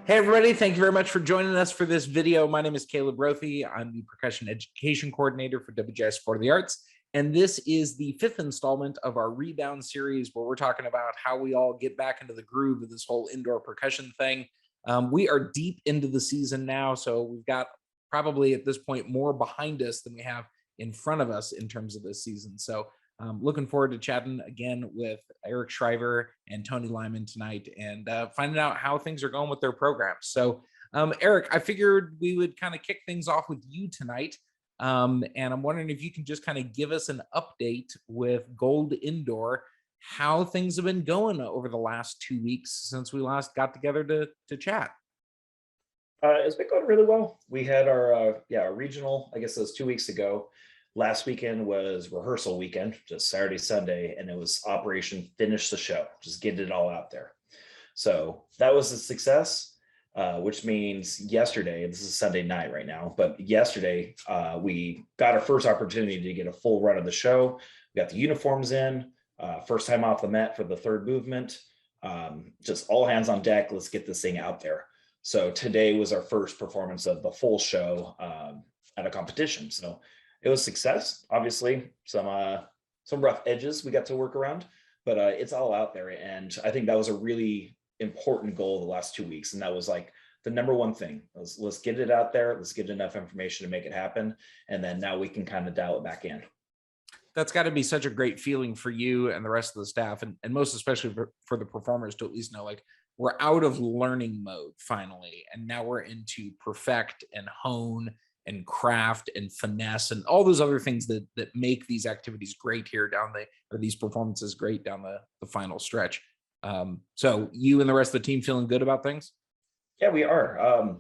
Hey, everybody. Thank you very much for joining us for this video. My name is Caleb Rothy. I'm the Percussion Education Coordinator for WGI Sport of the Arts. And this is the fifth installment of our Rebound series, where we're talking about how we all get back into the groove of this whole indoor percussion thing. We are deep into the season now, so we've got probably at this point more behind us than we have in front of us in terms of this season. So looking forward to chatting again with Eric Shriver and Tony Lyman tonight and finding out how things are going with their programs. So Eric, I figured we would kind of kick things off with you tonight. And I'm wondering if you can just kind of give us an update with Gold Indoor, how things have been going over the last 2 weeks since we last got together to chat. It's been going really well. We had our regional, I guess it was 2 weeks ago. Last weekend was rehearsal weekend, just Saturday, Sunday, and it was Operation Finish the Show, just get it all out there. So that was a success, which means yesterday, this is Sunday night right now, but yesterday we got our first opportunity to get a full run of the show. We got the uniforms in, first time off the mat for the third movement, just all hands on deck, let's get this thing out there. So today was our first performance of the full show at a competition. So it was success. Obviously, some rough edges we got to work around, but it's all out there. And I think that was a really important goal the last 2 weeks. And that was like the number one thing. Let's get it out there. Let's get enough information to make it happen. And then now we can kind of dial it back in. That's got to be such a great feeling for you and the rest of the staff, and most especially for the performers to at least know, like, we're out of learning mode finally, and now we're into perfect and hone and craft and finesse and all those other things that make these activities great here or these performances great down the final stretch. So you and the rest of the team feeling good about things? Yeah, we are.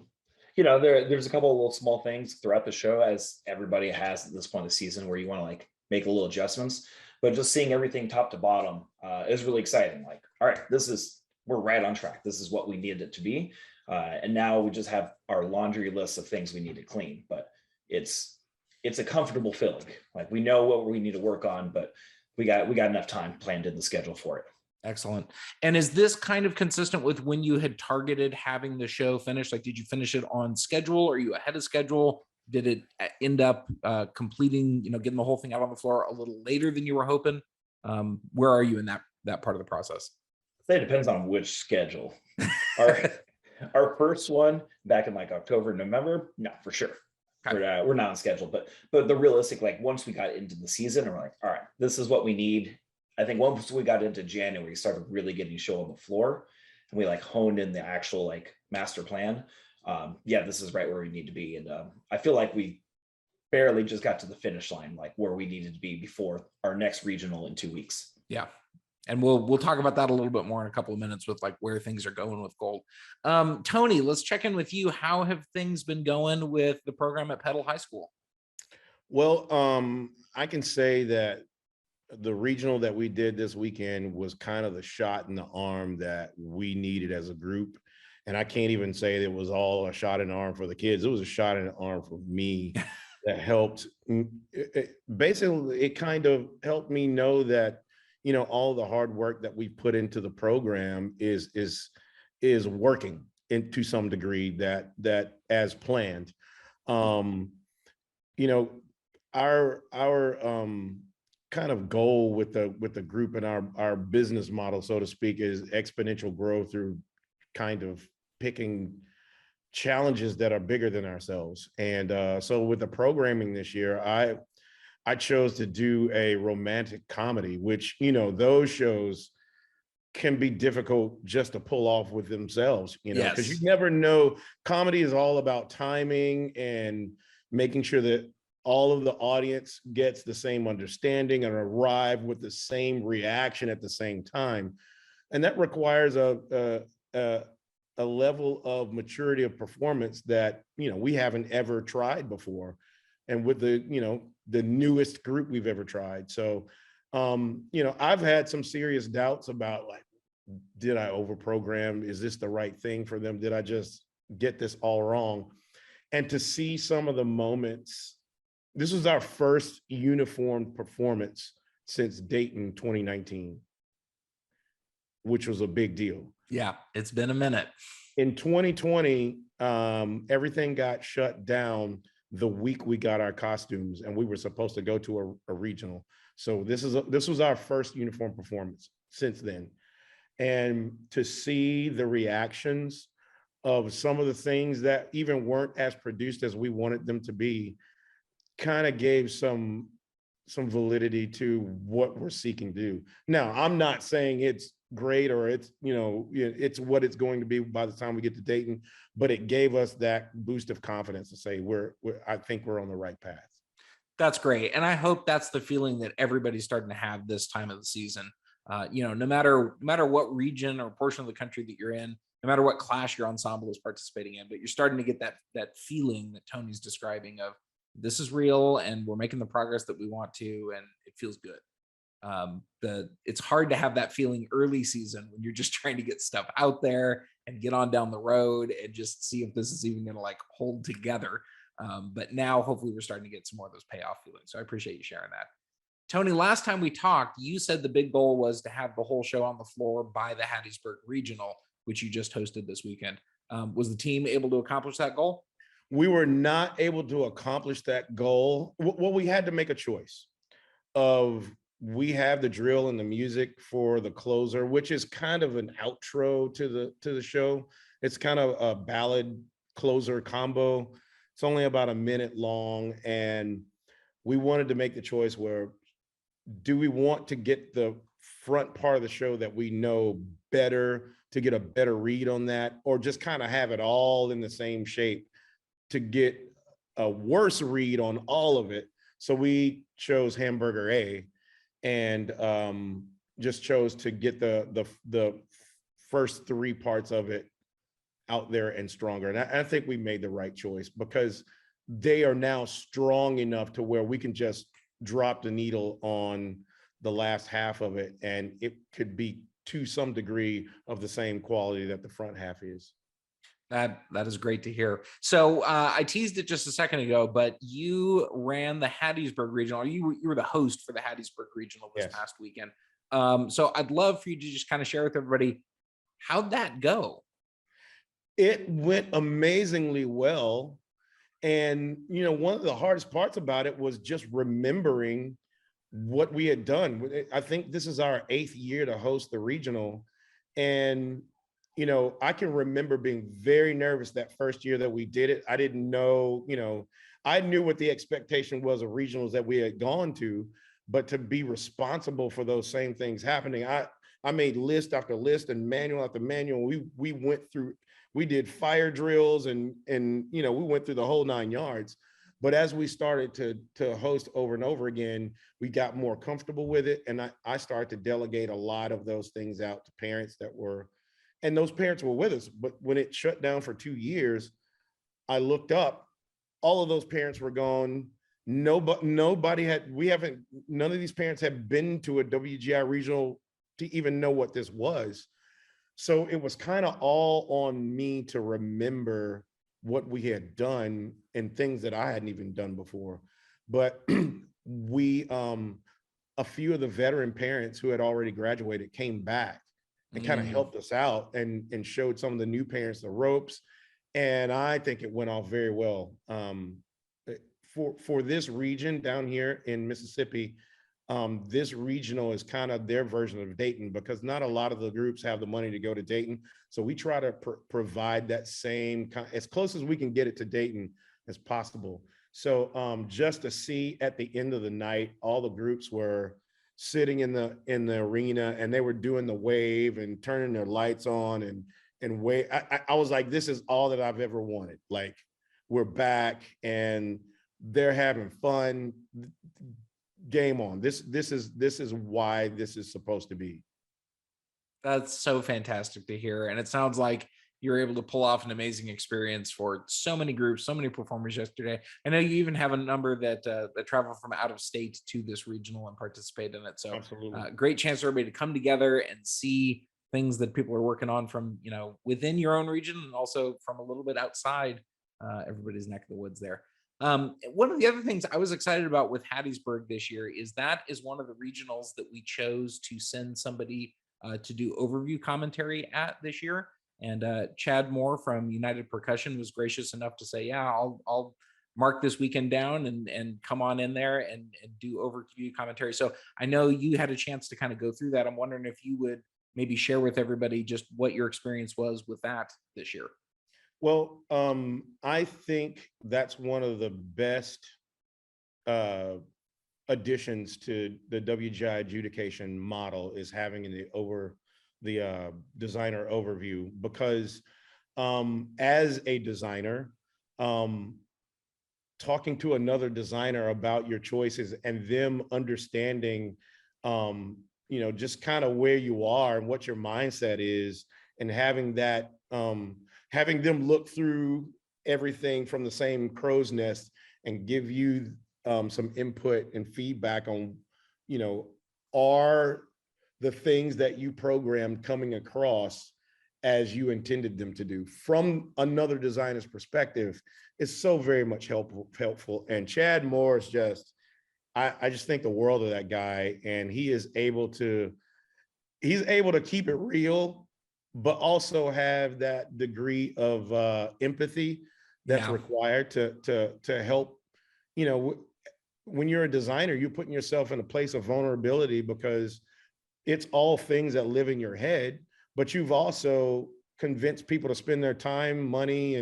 There's a couple of little small things throughout the show, as everybody has at this point of the season, where you want to like make a little adjustments, but just seeing everything top to bottom is really exciting. Like, all right, we're right on track. This is what we needed it to be. And now we just have our laundry list of things we need to clean, but it's a comfortable feeling. Like, we know what we need to work on, but we got enough time planned in the schedule for it. Excellent. And is this kind of consistent with when you had targeted having the show finished? Like, did you finish it on schedule? Are you ahead of schedule? Did it end up completing, getting the whole thing out on the floor a little later than you were hoping? Where are you in that part of the process? It depends on which schedule. Our first one back in like October, November, no, for sure. Okay. We're not on schedule, but the realistic, like, once we got into the season, we're like, all right, this is what we need. I think once we got into January, we started really getting show on the floor, and we like honed in the actual like master plan. This is right where we need to be. And I feel like we barely just got to the finish line, like where we needed to be before our next regional in 2 weeks. Yeah. And we'll talk about that a little bit more in a couple of minutes with like where things are going with Gold. Tony, let's check in with you. How have things been going with the program at Petal High School? Well, I can say that the regional that we did this weekend was kind of the shot in the arm that we needed as a group. And I can't even say that it was all a shot in the arm for the kids. It was a shot in the arm for me that helped. Basically, it kind of helped me know that, all the hard work that we put into the program is working to some degree, that as planned. Our kind of goal with the group and our business model, so to speak, is exponential growth through kind of picking challenges that are bigger than ourselves. And so with the programming this year, I chose to do a romantic comedy, which, those shows can be difficult just to pull off with themselves, because you never know. Comedy is all about timing and making sure that all of the audience gets the same understanding and arrive with the same reaction at the same time. And that requires a level of maturity of performance that, we haven't ever tried before. And with the newest group we've ever tried. So, I've had some serious doubts about, like, did I overprogram? Is this the right thing for them? Did I just get this all wrong? And to see some of the moments, this was our first uniformed performance since Dayton 2019, which was a big deal. Yeah, it's been a minute. In 2020, everything got shut down the week we got our costumes, and we were supposed to go to a regional. So this was our first uniform performance since then. And to see the reactions of some of the things that even weren't as produced as we wanted them to be kind of gave some validity to what we're seeking to do. Now, I'm not saying it's great or it's, it's what it's going to be by the time we get to Dayton, but it gave us that boost of confidence to say I think we're on the right path. That's great. And I hope that's the feeling that everybody's starting to have this time of the season. No matter what region or portion of the country that you're in, no matter what class your ensemble is participating in, but you're starting to get that feeling that Tony's describing of this is real and we're making the progress that we want to, and it feels good. It's hard to have that feeling early season when you're just trying to get stuff out there and get on down the road and just see if this is even going to like hold together. But now hopefully we're starting to get some more of those payoff feelings. So I appreciate you sharing that. Tony, last time we talked, you said the big goal was to have the whole show on the floor by the Hattiesburg Regional, which you just hosted this weekend. Was the team able to accomplish that goal? We were not able to accomplish that goal. Well, we had to make a choice of, we have the drill and the music for the closer, which is kind of an outro to the show. It's kind of a ballad closer combo. It's only about a minute long. And we wanted to make the choice where, do we want to get the front part of the show that we know better to get a better read on that, or just kind of have it all in the same shape to get a worse read on all of it? So we chose Hamburger A, and just chose to get the first three parts of it out there and stronger. And I think we made the right choice, because they are now strong enough to where we can just drop the needle on the last half of it, and it could be to some degree of the same quality that the front half is. That is great to hear. So I teased it just a second ago, but you ran the Hattiesburg Regional. You were the host for the Hattiesburg Regional this past weekend. So I'd love for you to just kind of share with everybody, how'd that go? It went amazingly well. And, one of the hardest parts about it was just remembering what we had done. I think this is our 8th year to host the regional. And I can remember being very nervous that first year that we did it. I didn't know, I knew what the expectation was of regionals that we had gone to, but to be responsible for those same things happening, I made list after list and manual after manual. We went through, we did fire drills and we went through the whole 9 yards. But as we started to host over and over again, we got more comfortable with it. And I started to delegate a lot of those things out to parents that were, and those parents were with us. But when it shut down for 2 years, I looked up, all of those parents were gone. None of these parents had been to a WGI regional to even know what this was. So it was kind of all on me to remember what we had done and things that I hadn't even done before. But a few of the veteran parents who had already graduated came back and kind of helped us out and showed some of the new parents the ropes. And I think it went off very well. For this region down here in Mississippi, this regional is kind of their version of Dayton, because not a lot of the groups have the money to go to Dayton. So we try to provide that same as close as we can get it to Dayton as possible. So just to see at the end of the night, all the groups were sitting in the arena and they were doing the wave and turning their lights on and wave. I was like, this is all that I've ever wanted. Like, we're back and they're having fun. Game on. This is why this is supposed to be. That's so fantastic to hear. And it sounds like you're able to pull off an amazing experience for so many groups, so many performers yesterday. I know you even have a number that travel from out of state to this regional and participate in it. So great chance for everybody to come together and see things that people are working on from, within your own region and also from a little bit outside everybody's neck of the woods there. One of the other things I was excited about with Hattiesburg this year is that is one of the regionals that we chose to send somebody to do overview commentary at this year. And Chad Moore from United Percussion was gracious enough to say, yeah, I'll mark this weekend down and come on in there and do overview commentary. So I know you had a chance to kind of go through that. I'm wondering if you would maybe share with everybody just what your experience was with that this year. Well, I think that's one of the best additions to the WGI adjudication model is having the designer overview, because as a designer, talking to another designer about your choices and them understanding, just kind of where you are and what your mindset is, and having that, having them look through everything from the same crow's nest and give you some input and feedback on, are the things that you programmed coming across as you intended them to do from another designer's perspective is so very much helpful. And Chad Moore is just, I just think the world of that guy, and he's able to keep it real, but also have that degree of empathy that's required to help. When you're a designer, you're putting yourself in a place of vulnerability, because it's all things that live in your head, but you've also convinced people to spend their time, money,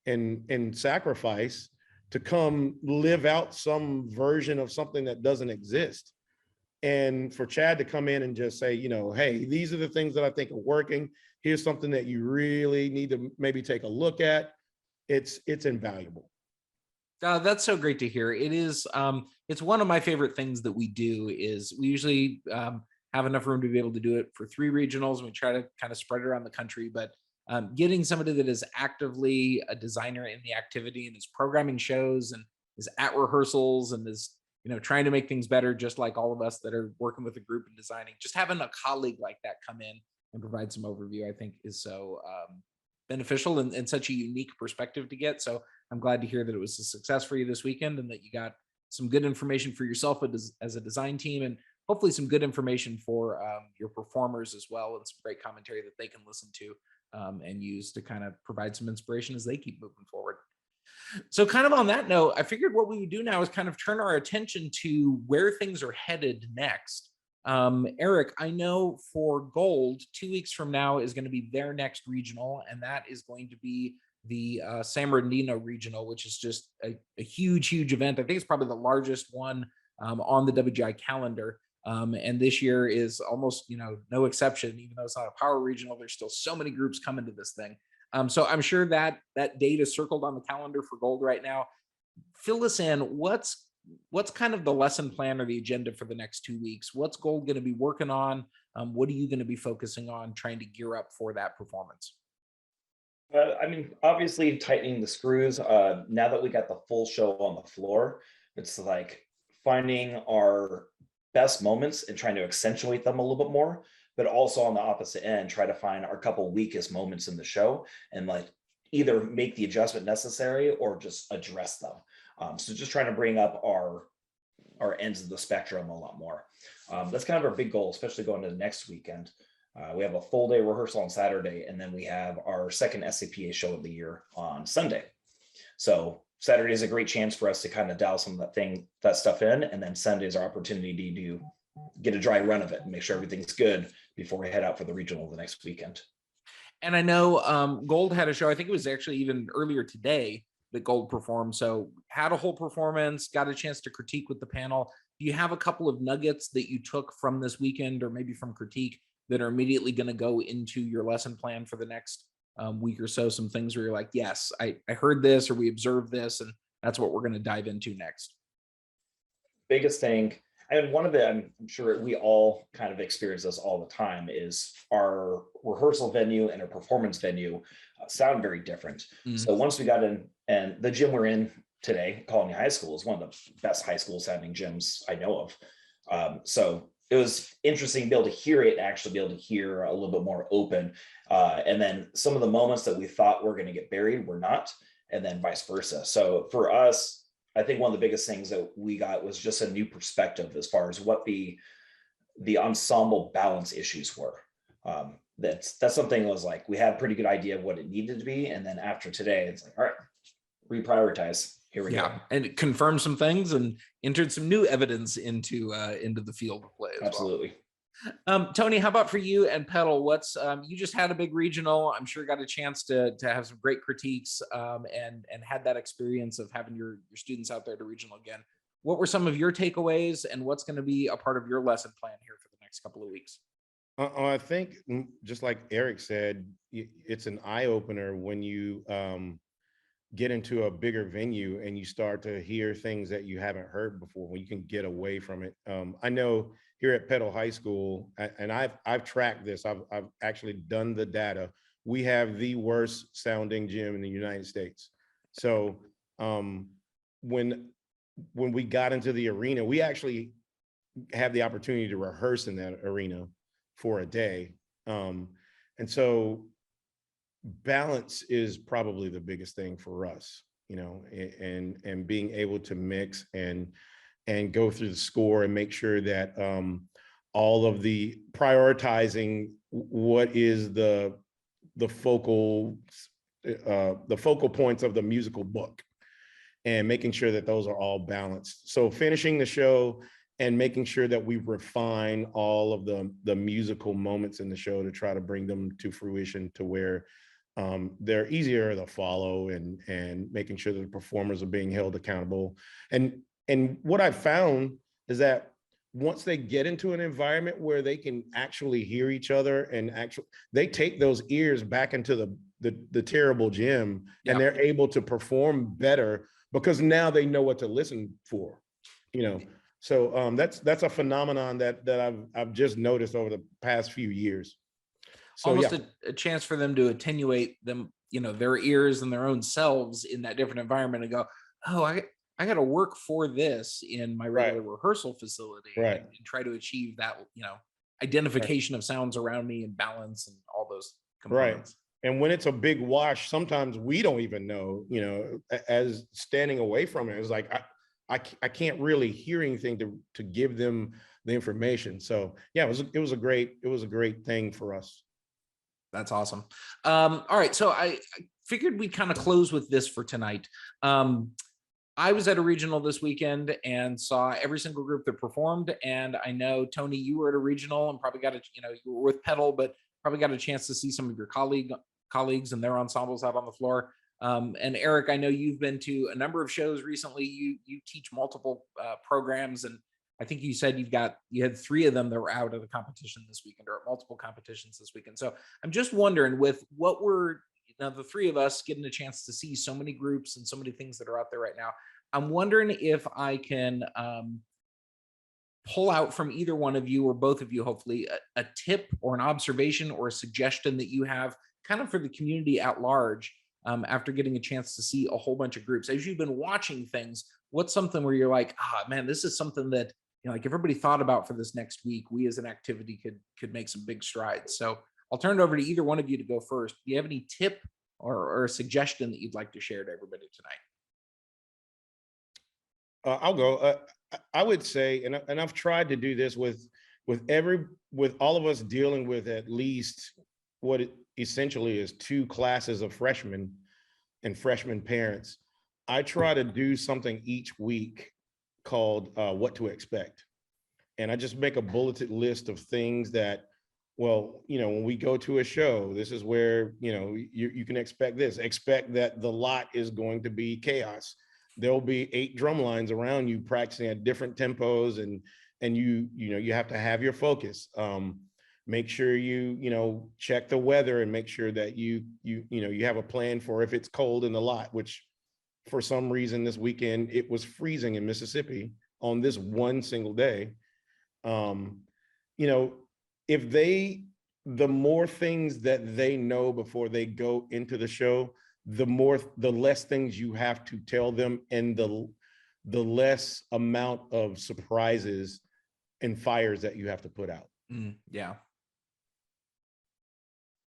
and sacrifice to come live out some version of something that doesn't exist. And for Chad to come in and just say, hey, these are the things that I think are working. Here's something that you really need to maybe take a look at. It's invaluable. That's so great to hear. It is. It's one of my favorite things that we do. Is we usually have enough room to be able to do it for 3 regionals, and we try to kind of spread it around the country. But getting somebody that is actively a designer in the activity and is programming shows and is at rehearsals and is trying to make things better, just like all of us that are working with a group and designing, just having a colleague like that come in and provide some overview, I think is so beneficial and such a unique perspective to get. So I'm glad to hear that it was a success for you this weekend and that you got some good information for yourself as a design team, and hopefully some good information for your performers as well, and some great commentary that they can listen to and use to kind of provide some inspiration as they keep moving forward. So kind of on that note, I figured what we would do now is kind of turn our attention to where things are headed next. Eric, I know for Gold, 2 weeks from now is going to be their next regional, and that is going to be the San Bernardino regional, which is just a huge event. I think it's probably the largest one on the WGI calendar. And this year is almost, no exception. Even though it's not a power regional, there's still so many groups coming to this thing. So I'm sure that date is circled on the calendar for Gold right now. Fill us in. What's kind of the lesson plan or the agenda for the next 2 weeks? What's Gold going to be working on? What are you going to be focusing on trying to gear up for that performance? Obviously tightening the screws. Now that we got the full show on the floor, it's like finding our best moments and trying to accentuate them a little bit more, but also on the opposite end, try to find our couple weakest moments in the show and like either make the adjustment necessary or just address them. So just trying to bring up our ends of the spectrum a lot more. That's kind of our big goal, especially going to the next weekend. We have a full day rehearsal on Saturday, and then we have our second SCPA show of the year on Sunday. So Saturday is a great chance for us to kind of dial some of that stuff in, and then Sunday is our opportunity to get a dry run of it and make sure everything's good before we head out for the regional the next weekend. And I know Gold had a show, I think it was actually even earlier today that Gold performed. So had a whole performance, got a chance to critique with the panel. Do you have a couple of nuggets that you took from this weekend or maybe from critique that are immediately going to go into your lesson plan for the next week or so? Some things where you're like, yes, I heard this, or we observed this, and that's what we're going to dive into next. Biggest thing, and one of it, I'm sure we all kind of experience this all the time, is our rehearsal venue and our performance venue sound very different. So once we got in, and the gym we're in today, Colony High School, is one of the best high school sounding gyms I know of. So it was interesting to be able to hear it and actually be able to hear a little bit more open. And then some of the moments that we thought were going to get buried were not, and then vice versa. So for us, I think one of the biggest things that we got was just a new perspective as far as what the ensemble balance issues were. that's something that was like, we had a pretty good idea of what it needed to be. And then after today, it's like, all right, reprioritize. Here we go. And it confirmed some things and entered some new evidence into the field of play as Absolutely. well. Tony, how about for you and Pedal? What's you just had a big regional? I'm sure got a chance to have some great critiques and had that experience of having your students out there to regional again. What were some of your takeaways, and what's going to be a part of your lesson plan here for the next couple of weeks? I think just like Eric said, it's an eye opener when you get into a bigger venue and you start to hear things that you haven't heard before, when you can get away from it. I know here at Petal High School, and I've tracked this, I've actually done the data. We have the worst sounding gym in the United States. So when we got into the arena, we actually have the opportunity to rehearse in that arena for a day. And so balance is probably the biggest thing for us, you know, and being able to mix and go through the score and make sure that all of the prioritizing what is the focal points of the musical book, and making sure that those are all balanced. So finishing the show and making sure that we refine all of the musical moments in the show to try to bring them to fruition to where they're easier to follow, and making sure that the performers are being held accountable. And what I've found is that once they get into an environment where they can actually hear each other and they take those ears back into the terrible gym, and they're able to perform better because now they know what to listen for, you know. So that's a phenomenon that I've just noticed over the past few years. So almost a chance for them to attenuate them, you know, their ears and their own selves in that different environment, and go, oh, I got to work for this in my regular rehearsal facility, and try to achieve that, you know, identification of sounds around me and balance and all those components. And when it's a big wash, sometimes we don't even know, you know, as standing away from it, it's like, I can't really hear anything to give them the information. So yeah, it was a great thing for us. That's awesome. All right. So I figured we'd kind of close with this for tonight. I was at a regional this weekend and saw every single group that performed. And I know, Tony, you were at a regional and probably got you were with Pedal, but probably got a chance to see some of your colleagues and their ensembles out on the floor. And Eric, I know you've been to a number of shows recently. You teach multiple programs, and I think you said you had 3 of them that were out of the competition this weekend, or at multiple competitions this weekend. So I'm just wondering, with what we're, the 3 of us getting a chance to see so many groups and so many things that are out there right now, I'm wondering if I can pull out from either one of you, or both of you, hopefully, a tip or an observation or a suggestion that you have kind of for the community at large, after getting a chance to see a whole bunch of groups. As you've been watching things, what's something where you're like, man, this is something that, like, everybody thought about for this next week, we as an activity could make some big strides. So I'll turn it over to either one of you to go first. Do you have any tip or a suggestion that you'd like to share to everybody tonight? I'll go. I would say, and I've tried to do this with all of us dealing with at least what it essentially is 2 classes of freshmen and freshman parents. I try to do something each week called what to expect. And I just make a bulleted list of things that, well, when we go to a show, this is where, you can expect this. Expect that the lot is going to be chaos. There'll be 8 drum lines around you practicing at different tempos, and you have to have your focus. Make sure you check the weather and make sure that you have a plan for if it's cold in the lot, which for some reason this weekend it was freezing in Mississippi on this one single day. If the more things that they know before they go into the show, the less things you have to tell them, and the less amount of surprises and fires that you have to put out. Yeah,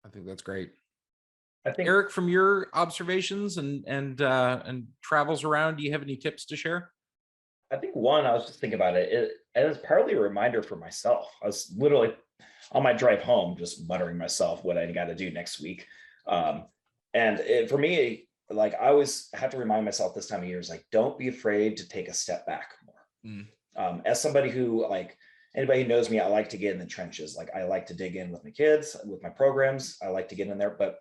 I think that's great. I think, Eric, from your observations and travels around, do you have any tips to share? I think one, I was just thinking about it, and it's partly a reminder for myself. I was literally on my drive home, just muttering myself what I got to do next week. Um, for me, like I always have to remind myself this time of year is like, don't be afraid to take a step back more. Mm. As somebody who like anybody who knows me, I like to get in the trenches. Like I like to dig in with my kids, with my programs. I like to get in there, but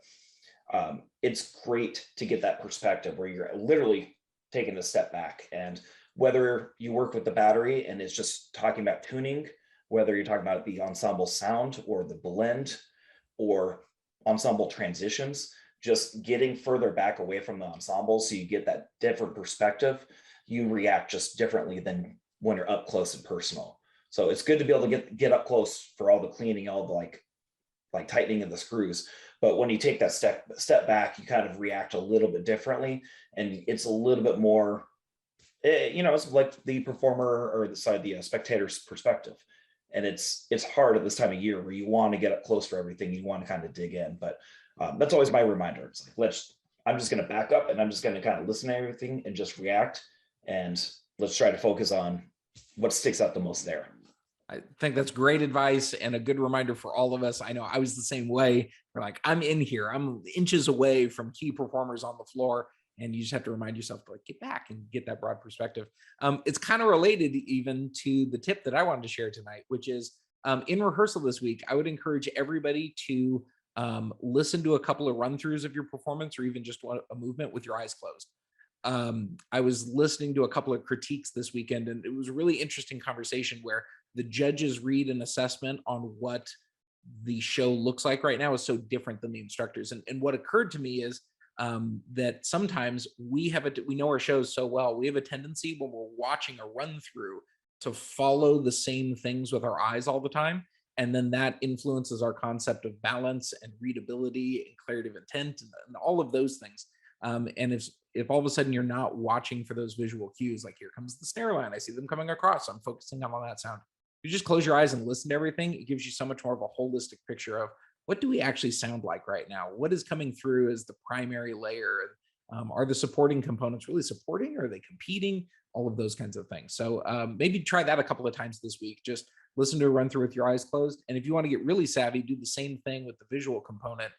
it's great to get that perspective where you're literally taking a step back. And whether you work with the battery and it's just talking about tuning, whether you're talking about the ensemble sound or the blend or ensemble transitions, just getting further back away from the ensemble so you get that different perspective, you react just differently than when you're up close and personal. So it's good to be able to get up close for all the cleaning, all the like tightening of the screws. But when you take that step back, you kind of react a little bit differently, and it's a little bit more, it's like the performer or the spectator's perspective. And it's hard at this time of year where you want to get up close for everything. You want to kind of dig in, but that's always my reminder. It's like, I'm just going to back up and I'm just going to kind of listen to everything and just react. And let's try to focus on what sticks out the most there. I think that's great advice and a good reminder for all of us. I know I was the same way. We're like, I'm in here, I'm inches away from key performers on the floor. And you just have to remind yourself to like get back and get that broad perspective. It's kind of related even to the tip that I wanted to share tonight, which is in rehearsal this week, I would encourage everybody to listen to a couple of run throughs of your performance or even just a movement with your eyes closed. I was listening to a couple of critiques this weekend, and it was a really interesting conversation where the judges read an assessment on what the show looks like right now is so different than the instructors. And what occurred to me is that sometimes we know our shows so well, we have a tendency when we're watching a run through to follow the same things with our eyes all the time. And then that influences our concept of balance and readability and clarity of intent and all of those things. And if all of a sudden you're not watching for those visual cues, like here comes the snare line, I see them coming across, so I'm focusing on that sound. You just close your eyes and listen to everything. It gives you so much more of a holistic picture of what do we actually sound like right now? What is coming through as the primary layer? Are the supporting components really supporting? Or are they competing? All of those kinds of things. So maybe try that a couple of times this week. Just listen to a run through with your eyes closed. And if you want to get really savvy, do the same thing with the visual component.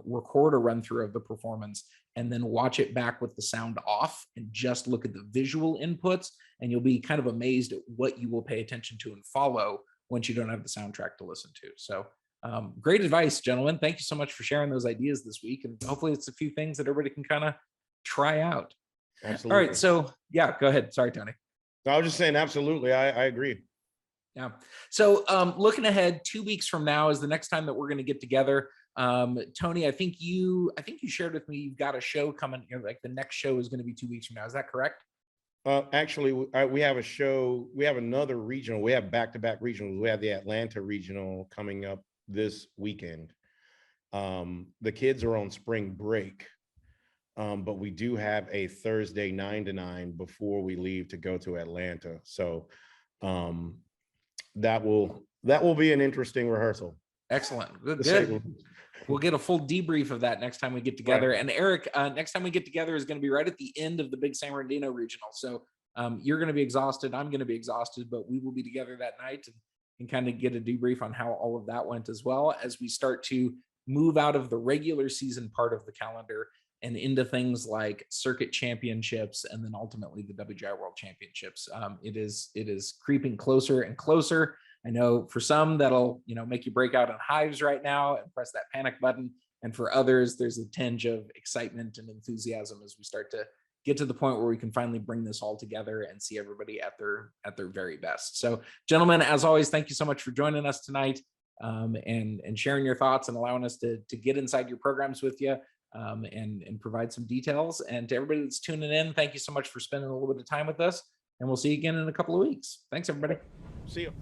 Record a run through of the performance and then watch it back with the sound off and just look at the visual inputs, and you'll be kind of amazed at what you will pay attention to and follow once you don't have the soundtrack to listen to. So great advice, gentlemen. Thank you so much for sharing those ideas this week, and hopefully it's a few things that everybody can kind of try out. Absolutely. All right, so yeah, go ahead. Sorry, Tony. No, I was just saying, absolutely. I agree. Yeah. So looking ahead, 2 weeks from now is the next time that we're going to get together. Tony, I think you shared with me you've got a show coming. Like the next show is going to be 2 weeks from now. Is that correct? Actually, we have a show. We have another regional. We have back-to-back regionals. We have the Atlanta regional coming up this weekend. The kids are on spring break, but we do have a Thursday 9 to 9 before we leave to go to Atlanta. So that will be an interesting rehearsal. Excellent. Good. We'll get a full debrief of that next time we get together. Right. And Eric, next time we get together is going to be right at the end of the Big San Bernardino regional. So you're going to be exhausted. I'm going to be exhausted, but we will be together that night and kind of get a debrief on how all of that went, as well as we start to move out of the regular season part of the calendar and into things like circuit championships and then ultimately the WGI World Championships. It is creeping closer and closer. I know for some that'll make you break out in hives right now and press that panic button, and for others there's a tinge of excitement and enthusiasm as we start to get to the point where we can finally bring this all together and see everybody at their very best. So, gentlemen, as always, thank you so much for joining us tonight and sharing your thoughts and allowing us to get inside your programs with you and provide some details. And to everybody that's tuning in, thank you so much for spending a little bit of time with us, and we'll see you again in a couple of weeks. Thanks, everybody. See you.